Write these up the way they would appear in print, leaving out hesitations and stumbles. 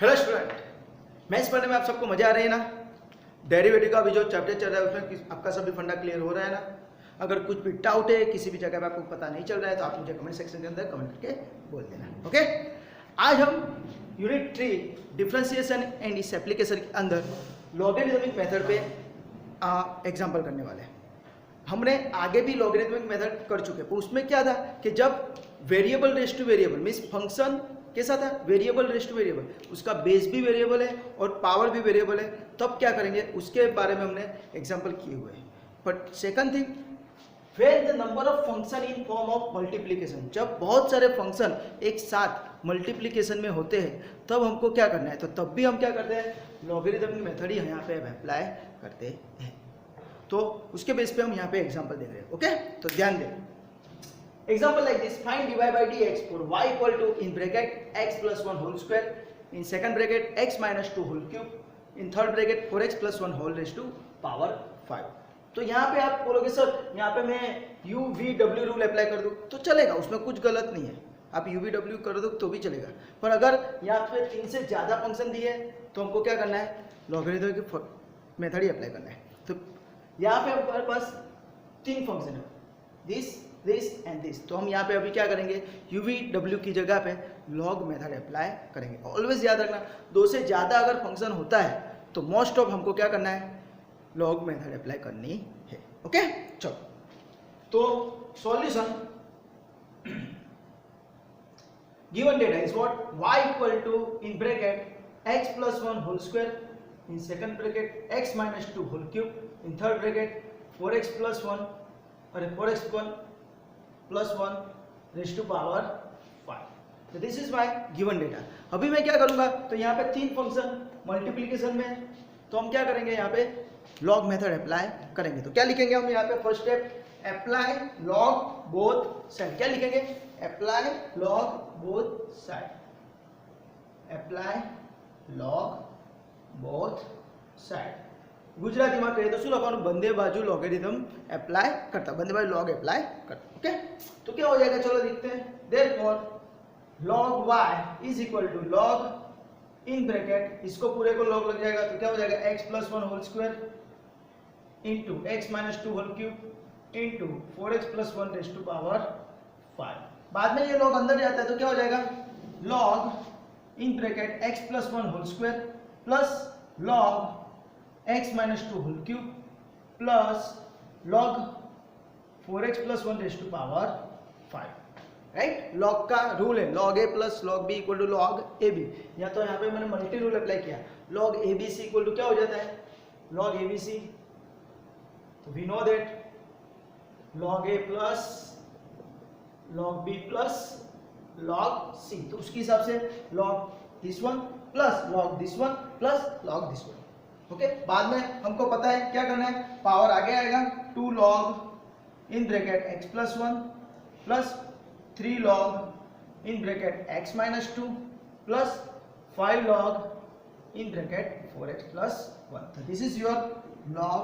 Hello student, maths पढ़ने में आप सबको मजा आ रही है ना। डेरिवेटिव का भी जो चैप्टर चल रहा है उसमें आपका सभी फंडा क्लियर हो रहा है ना। अगर कुछ भी डाउट है, किसी भी जगह पे आपको पता नहीं चल रहा है तो आप मुझे कमेंट सेक्शन के अंदर कमेंट करके बोल देना। ओके, आज हम यूनिट 3 डिफरेंशिएशन एंड इस एप्लीकेशन के अंदर लॉगरिथमिक मेथड पे एग्जाम्पल करने वाले हैं। हमने आगे भी लॉगरिथमिक मेथड कर चुके हैं, पर उसमें क्या था कि जब variable raise two variable means function कैसा था, वेरिएबल रेस टू वेरिएबल, उसका बेस भी वेरिएबल है और पावर भी वेरिएबल है, तब क्या करेंगे उसके बारे में हमने एग्जांपल किए हुए हैं। But second thing, when the number of function in form of multiplication, जब बहुत सारे फंक्शन एक साथ मल्टीप्लिकेशन में होते हैं तब हमको क्या करना है, तो तब भी हम क्या करते हैं, लॉगरिथमिक मेथड ही यहाँ पे अप्लाई करते हैं। तो उसके बेस पे हम यहाँ पे एग्जांपल देख रहे हैं। ओके, तो ध्यान दें। Example like this: find dy by dx for y equal to in bracket x plus 1 whole square, in second bracket x minus 2 whole cube, in third bracket 4x plus 1 whole raised to power 5। तो यहाँ पे आप बोलोगे sir यहाँ पे मैं u v w rule apply कर दूँ तो चलेगा, उसमें कुछ गलत नहीं है, आप u v w कर दो तो भी चलेगा। पर अगर यहाँ पे 3 से ज़्यादा फंक्शन दिए तो हमको क्या करना है, लॉगरिथमिक मेथड ही अप्लाई करना है। तो यहाँ पे हमारे पास 3 फंक्शन है, दिस एंड दिस, तो हम यहाँ पे अभी क्या करेंगे, u v w की जगह पे लॉग मेथड अप्लाई करेंगे। ऑलवेज याद रखना, 2 से ज़्यादा अगर फंक्शन होता है तो मोस्ट ऑफ हमको क्या करना है, लॉग मेथड अप्लाई करनी है। ओके, चलो तो solution given data is what, y equal to in bracket x plus 1 whole square, in second bracket x minus 2 whole cube, in third bracket 4x plus 1 और 4x plus 1 raise to power 5। तो this is my given data. अभी मैं क्या करूंगा, तो यहाँ पे 3 function multiplication में है तो हम क्या करेंगे, यहाँ पे लॉग मेथड अप्लाई करेंगे। तो क्या लिखेंगे हम यहाँ पे, first step apply log both side. क्या लिखेंगे, apply log both side, apply log both side. ગુજરાતીમાં કહીએ તો શું લખવાનું, બંને બાજુ લોગેરિथम अप्लाई करता, બંને बाजू लॉग अप्लाई करता। ओके, तो क्या हो जाएगा, चलो देखते हैं। Therefore log y is equal to log in bracket, इसको पूरे को log लग जाएगा तो क्या हो जाएगा, x plus 1 whole square into x minus 2 whole cube into 4x plus 1 raise to power 5। बाद में ये log अंदर जाता है तो क्या हो जाएगा, log in bracket x plus 1 whole square plus log x minus 2 whole cube plus log 4x plus 1 raise to power 5। Right, log का रूल है log a plus log b equal to log ab। या तो यहाँ पे मैंने multi rule apply किया, log abc equal to क्या हो जाता है, log abc। तो we know that log a plus log b plus log c, तो उसके हिसाब से log this one plus log this one plus log this one. Okay, बाद में हमको पता है क्या करना है, पावर आगे आएगा 2 log in bracket x plus 1 plus 3 log in bracket x minus 2 plus 5 log in bracket 4x plus 1। तो this is your log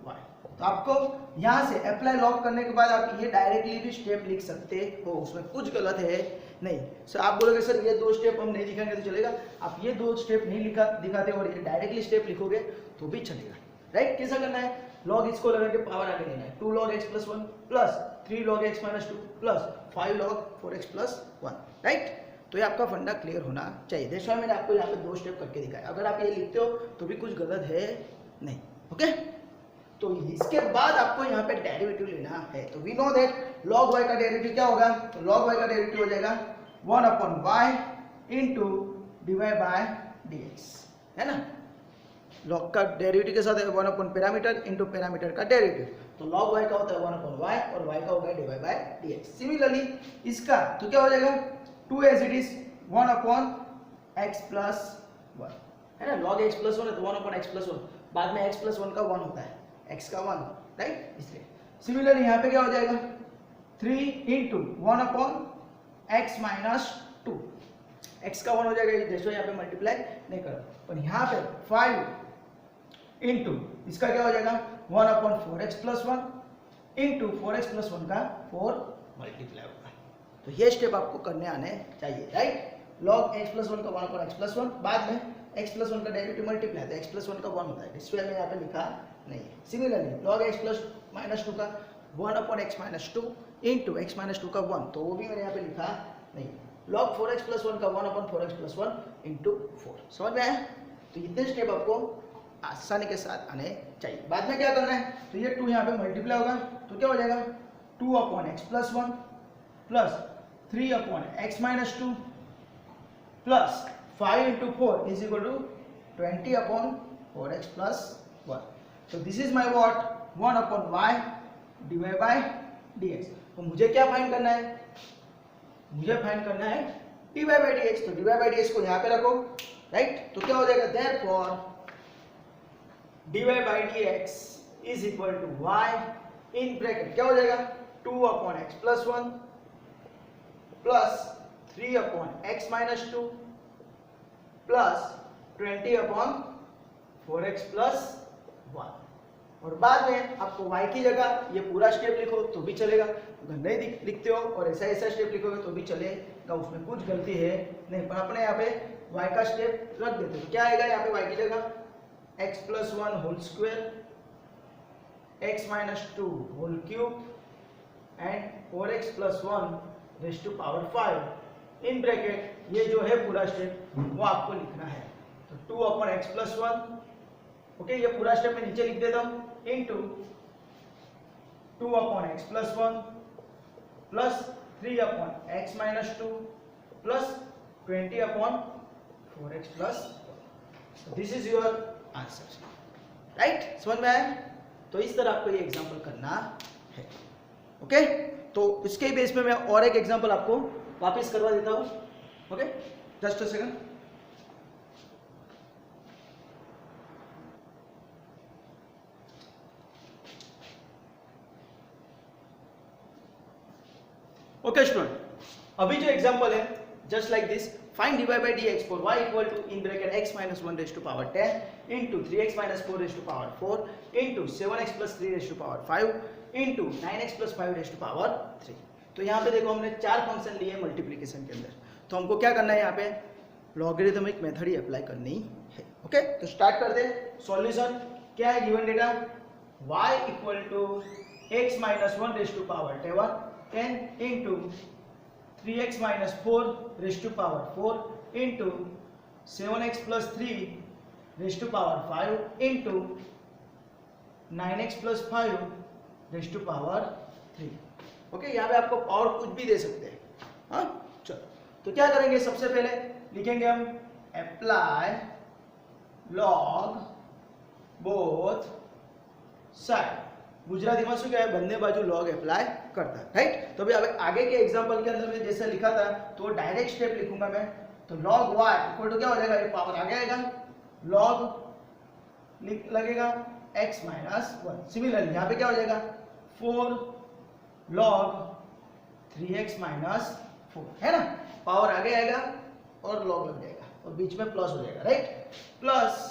y। तो आपको यहाँ से अप्लाई लॉग करने के बाद आप ये डायरेक्टली भी स्टेप लिख सकते हो, उसमें कुछ गलत है नहीं। सर आप बोलोगे सर ये 2 स्टेप हम नहीं लिखेंगे तो चलेगा, आप ये 2 स्टेप नहीं दिखाते और ये डायरेक्टली स्टेप लिखोगे तो भी चलेगा। राइट, कैसा करना है, लॉग इसको लगा के पावर आगे लेना है, 2 log x plus 1 plus 3 log x minus 2 plus 5 log 4x plus 1। Right, तो ये आपका फंडा क्लियर होना चाहिए। दैट्स व्हाई मैंने आपको यहाँ पे 2 स्टेप करके दिखाया, अगर आप ये लिखते हो तो भी कुछ गलत है नहीं। ओके, तो इसके बाद आपको यहाँ पे डेरिवेटिव लेना है। तो we know that log y का डेरिवेटिव क्या होगा, तो log y का डेरिवेटिव हो जाएगा 1 upon y into dy by dx, है ना। log का डेरिवेटिव के साथ है 1 अपॉन पैरामीटर इंटू पैरामीटर का डेरिवेटिव, तो log y का होता है 1 अपॉन y और y का होगा dy बाय dx। सिमिलरली इसका तो क्या हो जाएगा 2 as it is 1 upon x plus 1, है ना। log x प्लस 1 है तो 1 अपॉन x प्लस 1, बाद में x प्लस 1 का 1 होता है, x का 1, राइट, इसलिए। सिमिलरली यहाँ पे क्या हो जाएगा 3 into 1 upon x minus 2, x का 1 हो जाएगा, जैसे यहाँ पे मल्टीप्लाई नहीं करो, पर यहाँ पे 5 इंटू इसका क्या हो जाएगा 1 upon 4x plus 1 into 4x plus 1 का 4 मल्टीप्लाई होगा। तो ये स्टेप आपको करने आने चाहिए, right. Log x plus one का 1 अपॉन एक्स प्लस वन, बाद में एक्स प्लस वन का डेरिवेटिव मल्टीप्लाई तो एक्स प्लस वन का 1 होता है, इसलिए मैं यहाँ पे लिखा नहीं है। Similarly log x plus minus two का 1 upon x minus two into x minus to का 1, तो वो भी मैंने यहाँ पे लिखा नहीं। लॉग 4x प्लस वन का 1 upon 4x plus one into 4, समझ में आया? तो इतने स्टेप आपको आसानी के साथ आने चाहिए। बाद में क्या करना है, तो ये 2 यहाँ पे मल्टीप्लाई होगा तो क्या हो जाएगा 2 upon x plus one plus 3 upon x minus two plus 5 into 4 is equal to 20 upon 4x plus one. तो this is my what 1 upon y divide by dx। तो मुझे क्या फाइंड करना है, मुझे फाइंड करना है dy बाई dx। तो dy बाई dx को यहाँ पे रखो, राइट? तो क्या हो जाएगा therefore dy by dx is equal to y in bracket क्या हो जाएगा 2 upon x plus one plus 3 upon x minus two plus 20 upon 4x plus one. और बाद में आपको y की जगह ये पूरा स्टेप लिखो तो भी चलेगा, अगर नहीं लिखते हो और ऐसा ऐसा स्टेप लिखोगे तो भी चलेगा, उसमें कुछ गलती है नहीं। पर अपने यहाँ पे y का स्टेप रख देते हो, क्या आएगा यहाँ पे y की जगह x plus one whole square x minus two whole cube and 4x plus one raise to power 5 in bracket. ये जो है पूरा स्टेप वो आपको लिखना है, तो 2 upon x plus one, okay, ये पूरा स्टेप मैं नीचे लिख देता हूँ, into 2 upon x plus one plus 3 upon x minus two plus 20 upon 4x plus. This is your answer, right? समझ में आया? तो इस तरह आपको ये एग्जाम्पल करना है, ओके? तो इसके बेस पे मैं और एक एग्जाम्पल आपको वापस करवा देता हूँ, okay? Just a second. Okay student, अभी जो एग्जांपल है just like this, find dy by dx for y equal to in bracket x minus one raise to power 10 into 3x minus four raise to power 4 into 7x plus three raise to power 5 into 9x plus 5 raise to power 3। तो यहाँ पे देखो हमने 4 function लिए multiplication के अंदर, तो हमको क्या करना है यहाँ पे लॉगरिथमिक मेथड ही अप्लाई करनी है, ओके? तो स्टार्ट कर दे। सॉल्यूशन क्या है, given data y equal to x minus one raise to power 10 into 3x minus four raise to power 4 into 7x plus three raise to power 5 into 9x plus 5 raise to power 3। Okay, यहाँ पे आपको power कुछ भी दे सकते हैं, हाँ? चलो, तो क्या करेंगे, सबसे पहले लिखेंगे हम apply log both side. Gujarati શું કહેવાય, બંને બાજુ log એપ્લાય કરતા, રાઈટ? तो अभी आगे के एग्जांपल के अंदर में जैसा लिखा था तो डायरेक्ट स्टेप लिखूंगा मैं, तो log y इक्वल टू क्या हो जाएगा, ये पावर आगे आएगा, log लगेगा x माइनस वन। सिमिलरली यहाँ पे क्या हो जाएगा 4 log 3x माइनस फोर, है ना? पावर आगे आएगा और log लग जाएगा और बीच में प्लस हो जाएगा, right? Plus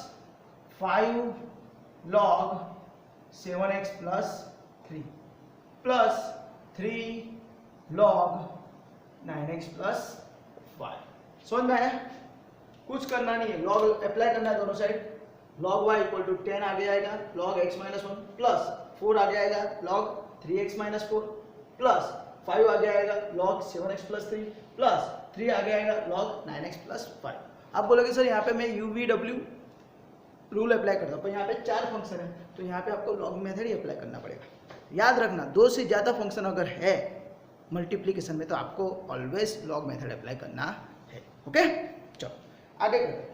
5 log 7x plus 3 plus 3 log 9x plus 5। समझ में आया? कुछ करना नहीं है, log अप्लाई करना है दोनों side. log y equal to 10 आगे आएगा, log x minus one plus 4 आगे आएगा, log 3x minus four plus 5 आगे आएगा, log 7x प्लस 3 प्लस 3 आगे आएगा, log 9x प्लस 5। आप बोलोगे सर यहाँ पे मैं UVW रूल अप्लाई करता हूँ, पर यहाँ पे 4 फंक्शन है तो यहाँ पे आपको लॉग मेथड ही अप्लाई करना पड़ेगा। याद रखना 2 से ज़्यादा फंक्शन अगर है मल्टीप्लिकेशन में तो आपको ऑलवेज लॉग मेथड अप्लाई करना है, ओके? चलो आगे करते हैं।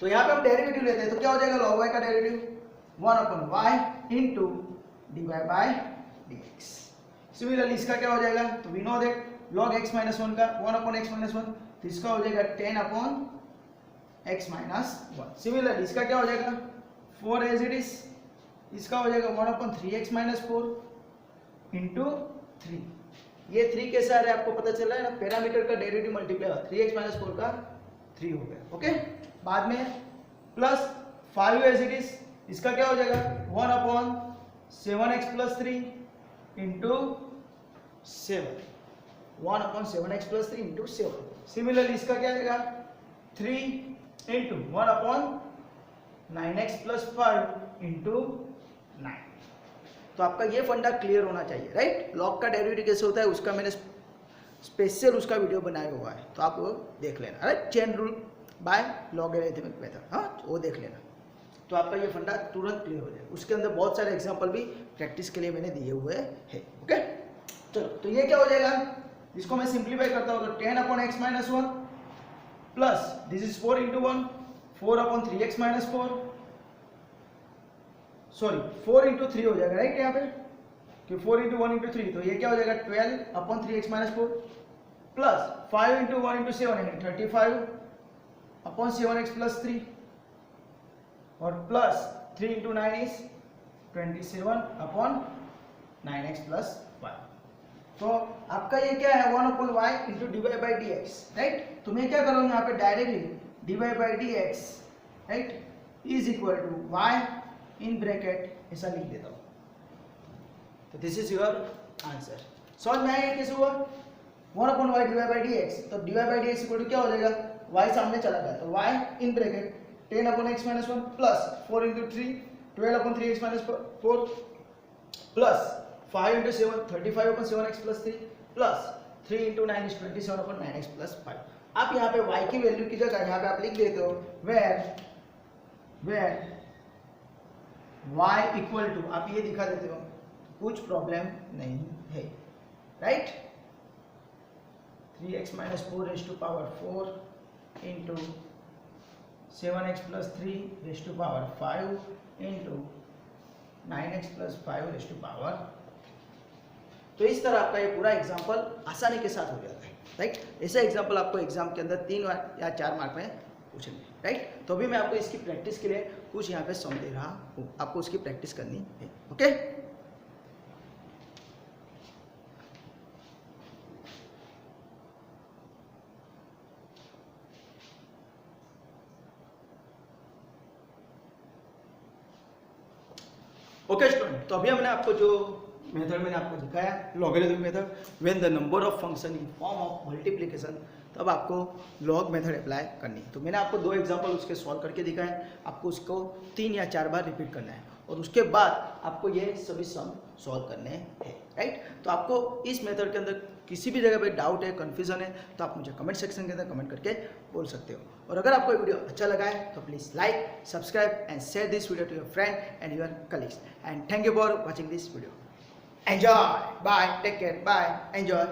तो यहाँ पे हम डेरिवेटिव लेते हैं, तो क्या हो जाएगा लॉग y का derivative 1 upon y into dy by dx। Similarly इसका क्या हो जाएगा, तो we know that log x minus one का 1 अपॉन x माइनस वन, तो इसका हो जाएगा 10 upon x minus one. Similarly इसका क्या हो जाएगा 4 एज इट इज, इसका हो जाएगा 1 upon 3x minus four into 3। ये 3 कैसे आ रहा है आपको पता चल रहा है ना, पैरामीटर का डेरिवेटिव मल्टीप्लाई हुआ, 3x माइनस फोर का 3 हो गया, ओके? बाद में प्लस 5 एज इट इज, इसका क्या हो जाएगा 1 upon 7x plus 3 into 7, 1/7x + 3 × 7। Similarly इसका क्या आएगा 3 × 1/9x + 5 × 9। तो आपका ये फंडा क्लियर होना चाहिए, राइट। लॉग का डेरिवेटिव कैसे होता है उसका मैंने स्पेशल उसका वीडियो बनाया हुआ है, तो आप वो देख लेना, right. Chain rule by logarithmic method, हाँ वो देख लेना, तो आपका ये फंडा तुरंत क्लियर हो जाएगा। उसके अंदर बहुत सारे एग्जांपल भी प्रैक्टिस के लिए मैंने दिए हुए हैं, ओके। चलो तो ये क्या हो जाएगा, इसको मैं सिंप्लीफाई करता हूँ तो 10/x - 1 plus this is 4 × 1 4/3x - 4, sorry 4 × 3 हो जाएगा, राइट। यहाँ पे कि 4 × 1 × 3, तो ये क्या हो जाएगा 12/3x - 4 प्लस 5 × 1 × 7 यानी 35/7x + 3 और प्लस 3 × 9 इज 27/9x + 1। तो आपका ये क्या है 1/y × dy/dx, राइट। तो मैं क्या करूँगा यहाँ पे directly dy/dx, right, is equal to y in bracket ऐसा लिख देता हूँ। तो दिस इज योर आंसर। समझ में आया कैसे हुआ 1/y dy/dx, तो dy/dx इक्वल टू क्या हो जाएगा y सामने चला गया तो y in bracket 10/x - 1 plus 4 × 3 12/3x - 4 plus 5 × 7 35/7x + 3 plus 3 × 9 is 27/9x + 5। आप यहाँ पे y की वैल्यू की जगह यहाँ पे आप लिख देते हो वेयर y इक्वल टू, आप ये दिखा देते हो, कुछ प्रॉब्लम नहीं है, right. 3x - 4 raised to power 4 into 7x + 3 raised to power 5 into 9x + 5 raised to power। तो इस तरह आपका ये पूरा एग्जाम्पल आसानी के साथ हो जाता है, राइट। ऐसे एग्जाम्पल आपको एग्जाम के अंदर 3 या 4 मार्क में पूछेंगे, राइट। तो अभी मैं आपको इसकी प्रैक्टिस के लिए कुछ यहाँ पे सम दे रहा हूँ, आपको उसकी प्रैक्टिस करनी है, ओके। ओके स्टूडेंट, तो अभी हमने आपको जो मेथड मैंने आपको दिखाया logarithmic method, when the number of function in form of multiplication, तब आपको लॉग मेथड अप्लाई करनी है। तो मैंने आपको 2 एग्जांपल उसके सॉल्व करके दिखाए, आपको उसको 3 या 4 बार रिपीट करना है और उसके बाद आपको ये सभी सम सॉल्व करने हैं, राइट। तो आपको इस मेथड के अंदर किसी भी जगह पे डाउट है, कन्फ्यूजन है, तो आप मुझे कमेंट सेक्शन के अंदर कमेंट करके बोल सकते हो। और अगर आपको वीडियो अच्छा लगा है तो please like, subscribe and share this video to your friend and your colleagues, and thank you for watching this video. Enjoy. Bye. Take care. Bye. Enjoy.